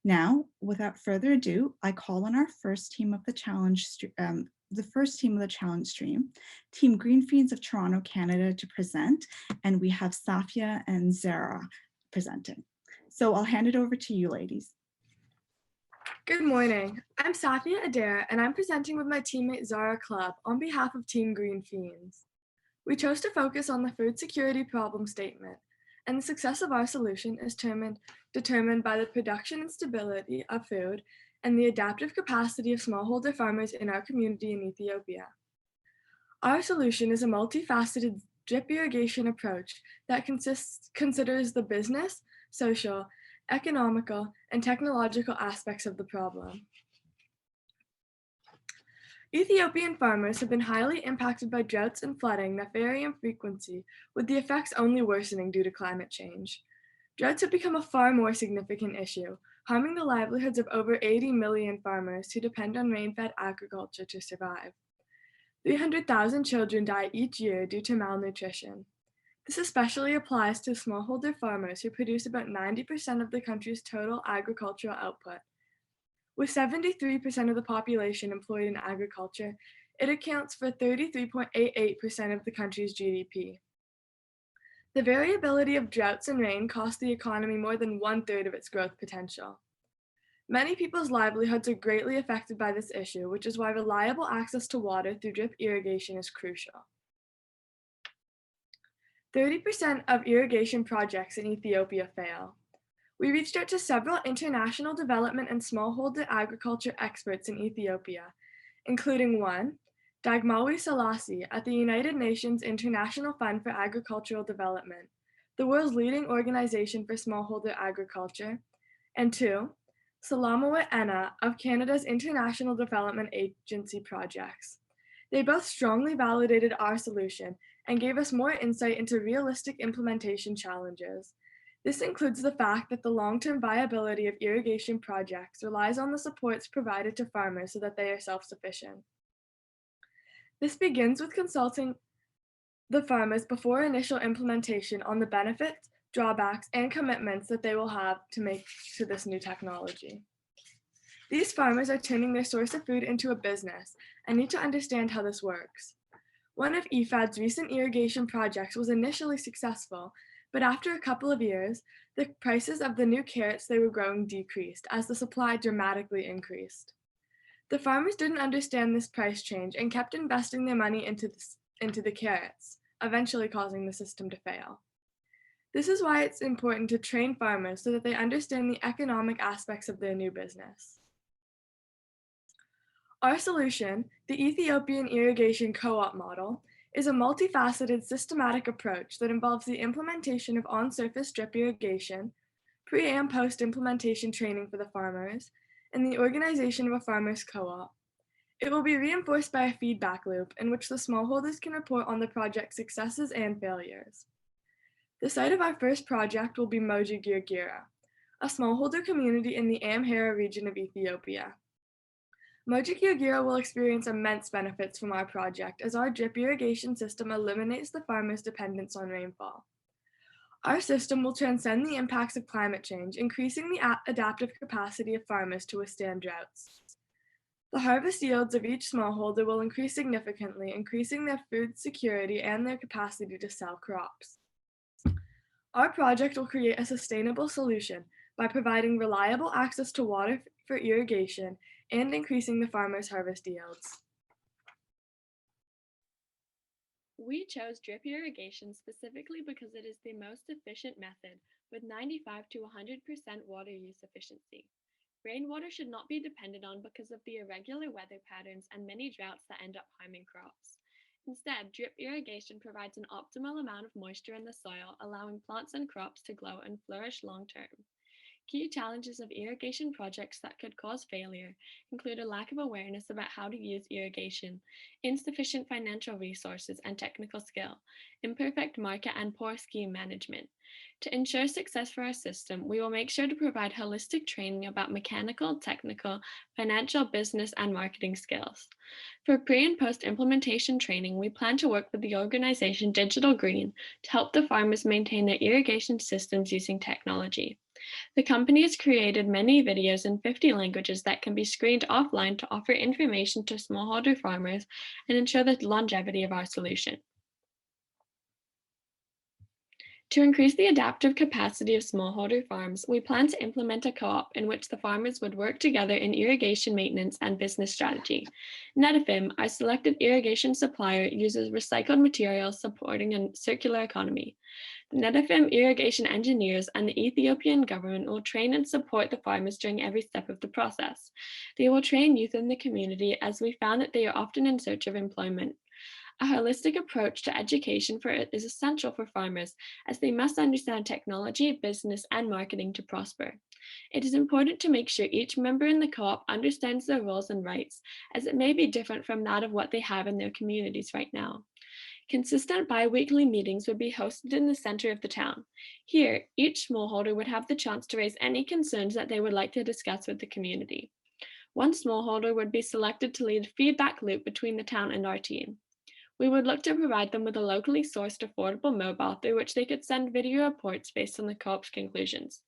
Now, without further ado, I call on our first team of the challenge stream, Team Green Fiends of Toronto, Canada, to present, and we have Safia and Zara presenting. So I'll hand it over to you, ladies. Good morning. I'm Safia Adair, and I'm presenting with my teammate Zara Club on behalf of Team Green Fiends. We chose to focus on the food security problem statement, and the success of our solution is determined by the production and stability of food and the adaptive capacity of smallholder farmers in our community in Ethiopia. Our solution is a multifaceted drip irrigation approach that considers the business, social, economical, and technological aspects of the problem. Ethiopian farmers have been highly impacted by droughts and flooding that vary in frequency, with the effects only worsening due to climate change. Droughts have become a far more significant issue, harming the livelihoods of over 80 million farmers who depend on rain-fed agriculture to survive. 300,000 children die each year due to malnutrition. This especially applies to smallholder farmers who produce about 90% of the country's total agricultural output. With 73% of the population employed in agriculture, it accounts for 33.88% of the country's GDP. The variability of droughts and rain costs the economy more than 1/3 of its growth potential. Many people's livelihoods are greatly affected by this issue, which is why reliable access to water through drip irrigation is crucial. 30% of irrigation projects in Ethiopia fail. We reached out to several international development and smallholder agriculture experts in Ethiopia, including one, Dagmawi Selassie at the United Nations International Fund for Agricultural Development, the world's leading organization for smallholder agriculture, and two, Salamawit Enna of Canada's International Development Agency projects. They both strongly validated our solution and gave us more insight into realistic implementation challenges. This includes the fact that the long-term viability of irrigation projects relies on the supports provided to farmers so that they are self-sufficient. This begins with consulting the farmers before initial implementation on the benefits, drawbacks, and commitments that they will have to make to this new technology. These farmers are turning their source of food into a business and need to understand how this works. One of IFAD's recent irrigation projects was initially successful, but after a couple of years, the prices of the new carrots they were growing decreased as the supply dramatically increased. The farmers didn't understand this price change and kept investing their money into the carrots, eventually causing the system to fail. This is why it's important to train farmers so that they understand the economic aspects of their new business. Our solution, the Ethiopian Irrigation Co-op model, is a multifaceted systematic approach that involves the implementation of on-surface drip irrigation, pre- and post-implementation training for the farmers, and the organization of a farmers' co-op. It will be reinforced by a feedback loop in which the smallholders can report on the project's successes and failures. The site of our first project will be Moji Girgira, a smallholder community in the Amhara region of Ethiopia. Moji Girgira will experience immense benefits from our project as our drip irrigation system eliminates the farmers' dependence on rainfall. Our system will transcend the impacts of climate change, increasing the adaptive capacity of farmers to withstand droughts. The harvest yields of each smallholder will increase significantly, increasing their food security and their capacity to sell crops. Our project will create a sustainable solution by providing reliable access to water for irrigation and increasing the farmers' harvest yields. We chose drip irrigation specifically because it is the most efficient method with 95 to 100% water use efficiency. Rainwater should not be depended on because of the irregular weather patterns and many droughts that end up harming crops. Instead, drip irrigation provides an optimal amount of moisture in the soil, allowing plants and crops to grow and flourish long term. Key challenges of irrigation projects that could cause failure include a lack of awareness about how to use irrigation, insufficient financial resources and technical skill, imperfect market and poor scheme management. To ensure success for our system, we will make sure to provide holistic training about mechanical, technical, financial, business, and marketing skills. For pre- and post-implementation training, we plan to work with the organization Digital Green to help the farmers maintain their irrigation systems using technology. The company has created many videos in 50 languages that can be screened offline to offer information to smallholder farmers and ensure the longevity of our solution. To increase the adaptive capacity of smallholder farms, we plan to implement a co-op in which the farmers would work together in irrigation maintenance and business strategy. Netafim, our selected irrigation supplier, uses recycled materials supporting a circular economy. The Netafim irrigation engineers and the Ethiopian government will train and support the farmers during every step of the process. They will train youth in the community, as we found that they are often in search of employment. A holistic approach to education is essential for farmers, as they must understand technology, business, and marketing to prosper. It is important to make sure each member in the co-op understands their roles and rights, as it may be different from that of what they have in their communities right now. Consistent bi-weekly meetings would be hosted in the center of the town. Here, each smallholder would have the chance to raise any concerns that they would like to discuss with the community. One smallholder would be selected to lead a feedback loop between the town and our team. We would look to provide them with a locally sourced affordable mobile through which they could send video reports based on the co-op's conclusions.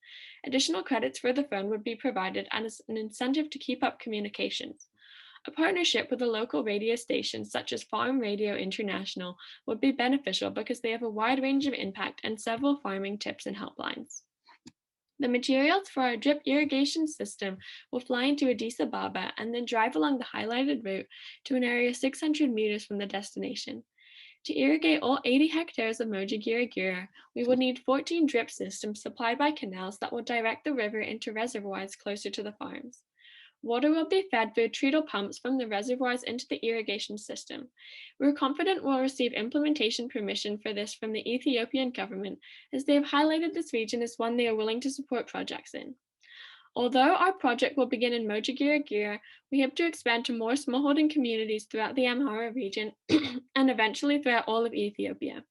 Additional credits for the phone would be provided as an incentive to keep up communications. A partnership with a local radio station such as Farm Radio International would be beneficial because they have a wide range of impact and several farming tips and helplines. The materials for our drip irrigation system will fly into Addis Ababa and then drive along the highlighted route to an area 600 meters from the destination. To irrigate all 80 hectares of Moja-Gira-Gira, we will need 14 drip systems supplied by canals that will direct the river into reservoirs closer to the farms. Water will be fed through treadle pumps from the reservoirs into the irrigation system. We're confident we'll receive implementation permission for this from the Ethiopian government, as they have highlighted this region as one they are willing to support projects in. Although our project will begin in Moja-Gira-Gira, we hope to expand to more smallholding communities throughout the Amhara region and eventually throughout all of Ethiopia.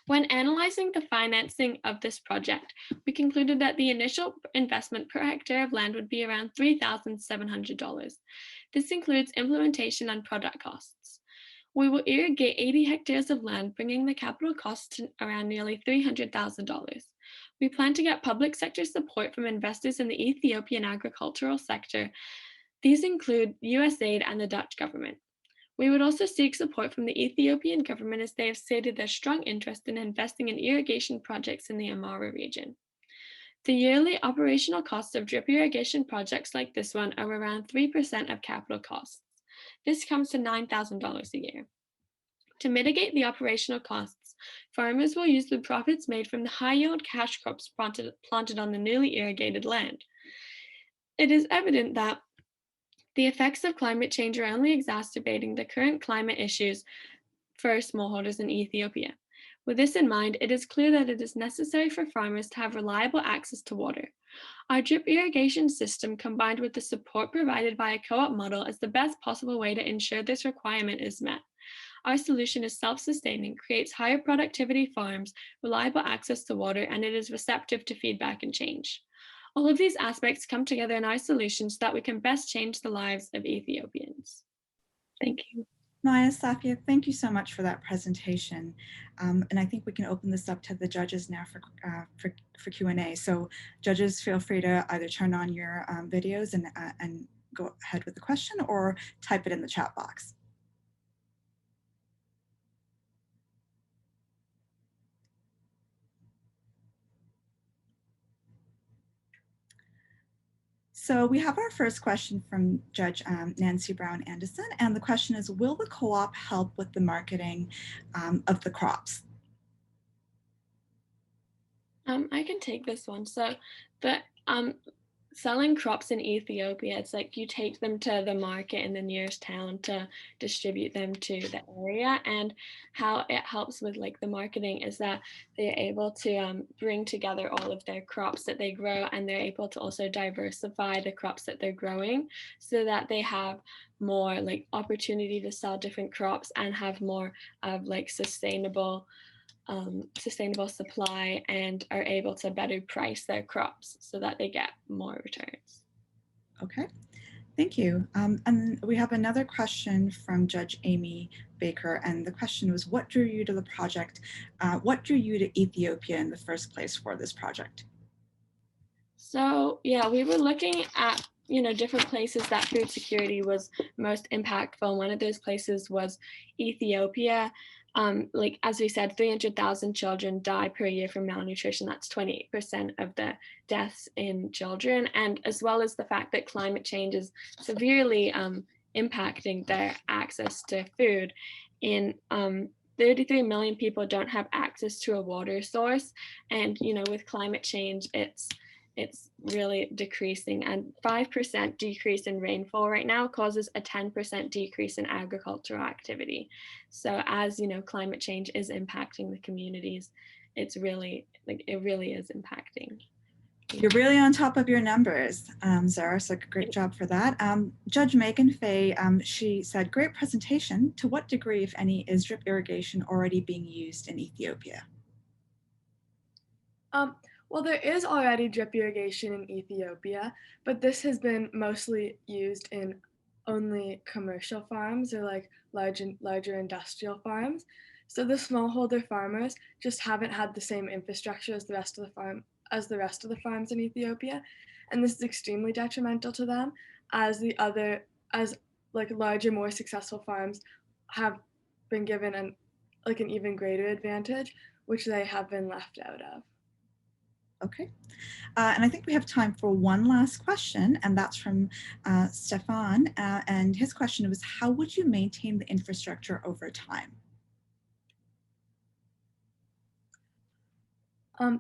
When analyzing the financing of this project, we concluded that the initial investment per hectare of land would be around $3,700. This includes implementation and product costs. We will irrigate 80 hectares of land, bringing the capital cost to around nearly $300,000. We plan to get public sector support from investors in the Ethiopian agricultural sector. These include USAID and the Dutch government. We would also seek support from the Ethiopian government, as they have stated their strong interest in investing in irrigation projects in the Amhara region. The yearly operational costs of drip irrigation projects like this one are around 3% of capital costs. This comes to $9,000 a year. To mitigate the operational costs, farmers will use the profits made from the high-yield cash crops planted on the newly irrigated land. It is evident that the effects of climate change are only exacerbating the current climate issues for smallholders in Ethiopia. With this in mind, it is clear that it is necessary for farmers to have reliable access to water. Our drip irrigation system, combined with the support provided by a co-op model, is the best possible way to ensure this requirement is met. Our solution is self-sustaining, creates higher productivity farms, reliable access to water, and it is receptive to feedback and change. All of these aspects come together in our solution so that we can best change the lives of Ethiopians. Thank you. Naya, Safia, thank you so much for that presentation. And I think we can open this up to the judges now for Q&A. So judges, feel free to either turn on your videos and go ahead with the question, or type it in the chat box. So we have our first question from Judge Nancy Brown Anderson, and the question is, will the co-op help with the marketing of the crops? I can take this one. So the selling crops in Ethiopia, it's like you take them to the market in the nearest town to distribute them to the area. And how it helps with like the marketing is that they're able to bring together all of their crops that they grow, and they're able to also diversify the crops that they're growing so that they have more like opportunity to sell different crops and have more of like sustainable supply, and are able to better price their crops so that they get more returns. Okay, thank you. And we have another question from Judge Amy Baker, and the question was, what drew you to the project? What drew you to Ethiopia in the first place for this project? So yeah, we were looking at, different places that food security was most impactful. And one of those places was Ethiopia. Like as we said, 300,000 children die per year from malnutrition. That's 28% of the deaths in children. And as well as the fact that climate change is severely impacting their access to food. In 33 million people don't have access to a water source. And, with climate change, it's really decreasing, and 5% decrease in rainfall right now causes a 10% decrease in agricultural activity. So as climate change is impacting the communities, it's really it really is impacting. You're really on top of your numbers, Zara, so great job for that. Judge Megan Fay, she said, great presentation. To what degree, if any, is drip irrigation already being used in Ethiopia? Well, there is already drip irrigation in Ethiopia, but this has been mostly used in only commercial farms or like larger industrial farms. So the smallholder farmers just haven't had the same infrastructure as the rest of the farms in Ethiopia, and this is extremely detrimental to them as like larger, more successful farms have been given an even greater advantage, which they have been left out of. Okay. And I think we have time for one last question, and that's from Stefan. And his question was, how would you maintain the infrastructure over time?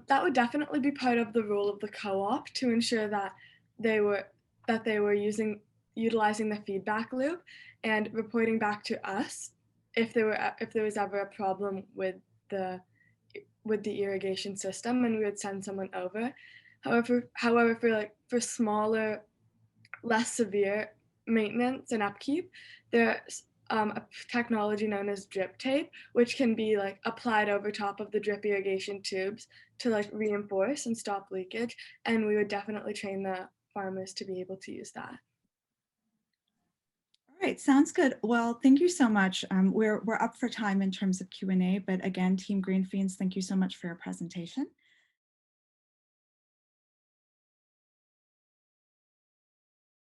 That would definitely be part of the role of the co-op to ensure that they were utilizing the feedback loop and reporting back to us if there was ever a problem with the irrigation system, and we would send someone over. However, for smaller, less severe maintenance and upkeep, there's a technology known as drip tape, which can be like applied over top of the drip irrigation tubes to like reinforce and stop leakage. And we would definitely train the farmers to be able to use that. All right, sounds good. Well, thank you so much. We're up for time in terms of Q&A, but again, Team Green Fiends, thank you so much for your presentation.